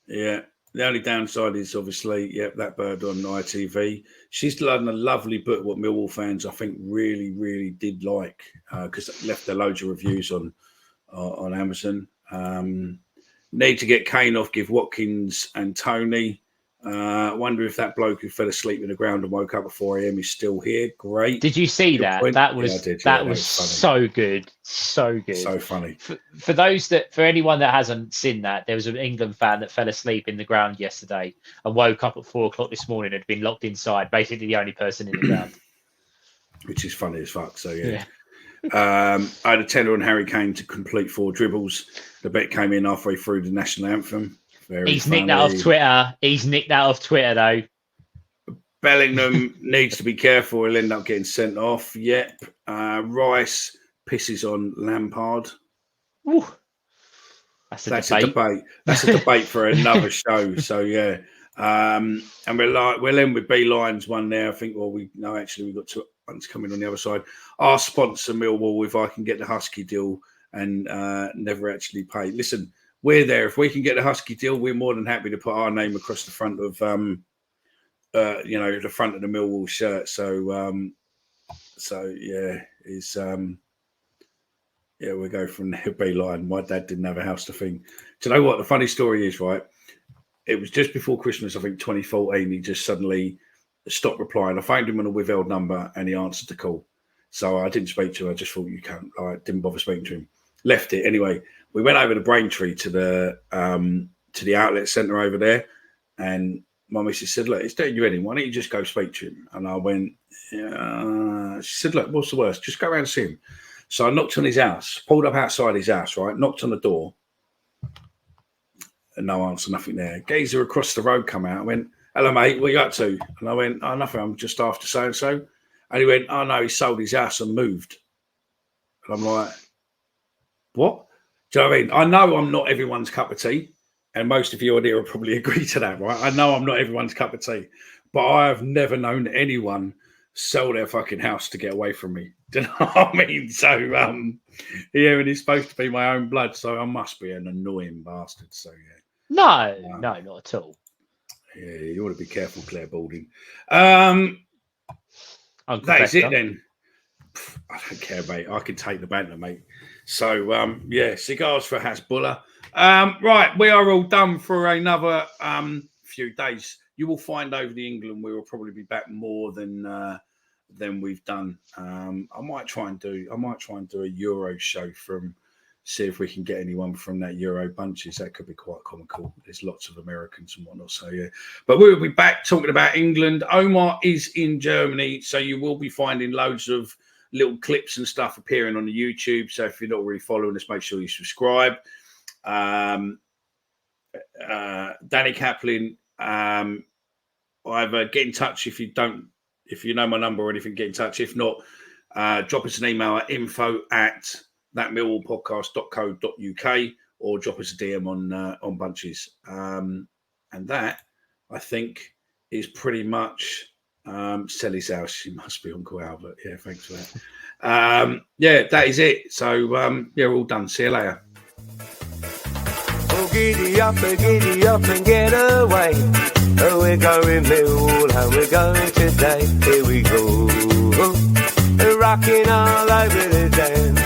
Yeah. The only downside is obviously, that bird on ITV. She's done a lovely book, what Millwall fans, I think, really, really did like, because it left a loads of reviews on Amazon. Need to get Kane off, give Watkins and Tony. Wonder if that bloke who fell asleep in the ground and woke up at 4 a.m. is still here. Great. Did you see that? Point. That was that was so good. So good. So funny. For anyone that hasn't seen that, there was an England fan that fell asleep in the ground yesterday and woke up at 4 o'clock this morning and had been locked inside, basically the only person in the ground. Which is funny as fuck. So yeah. I had a tenner on Harry Kane to complete 4 dribbles. The bet came in halfway through the national anthem. He's nicked that off Twitter. He's nicked that off Twitter, though. Bellingham needs to be careful. He'll end up getting sent off. Yep. Rice pisses on Lampard. Ooh. That's a debate. That's a debate for another show. So, yeah. And we'll end with Beeline's one there. I think, we've got 2 ones coming on the other side. Our sponsor, Millwall, if I can get the Husky deal and never actually pay. Listen, we're there. If we can get the Husky deal, we're more than happy to put our name across the front of, the front of the Millwall shirt. So yeah, is Yeah, we go from there, beeline. My dad didn't have a house to thing. Do you know what the funny story is, right? It was just before Christmas, I think 2014, he just suddenly stopped replying. I phoned him on a withheld number and he answered the call. So I didn't speak to him. I just thought, you can't. I didn't bother speaking to him. Left it. Anyway, we went over to Braintree to the outlet centre over there. And my missus said, look, it's doing you in. Why don't you just go speak to him? And I went, yeah. She said, look, what's the worst? Just go around and see him. So I knocked on his house, pulled up outside his house, right? Knocked on the door. And no answer, nothing there. Geezer across the road come out. I went, hello, mate, what you up to? And I went, oh, nothing, I'm just after so-and-so. And he went, oh, no, he sold his house and moved. And I'm like, what? Do you know what I mean? I know I'm not everyone's cup of tea. And most of you on here will probably agree to that, right? I know I'm not everyone's cup of tea. But I have never known anyone sell their fucking house to get away from me. Do you know what I mean? So, yeah, and he's supposed to be my own blood, so I must be an annoying bastard. So, yeah. No, not at all. Yeah, you ought to be careful, Claire Balding. Uncle That is Becca. it then. I don't care, mate. I can take the banter, mate. So, yeah, cigars for Hasbulla. Right, we are all done for another few days. You will find over the England we will probably be back more than we've done. I might try and do a Euro show from. See if we can get anyone from that Euro bunches. That could be quite comical. There's lots of Americans and whatnot. So, yeah. But we'll be back talking about England. Omar is in Germany. So you will be finding loads of little clips and stuff appearing on the YouTube. So if you're not already following us, make sure you subscribe. Danny Kaplan, either get in touch if you know my number or anything, get in touch. If not, drop us an email at info@thatmillwallpodcast.co.uk or drop us a DM on Bunches. And that, I think, is pretty much Sally's house. She must be Uncle Albert. Yeah, thanks for that. Yeah, that is it. So, yeah, we're all done. See you later. Oh, giddy up and get away. Oh, we're going Millwall and we're going today. Here we go. Rocking all over the dance.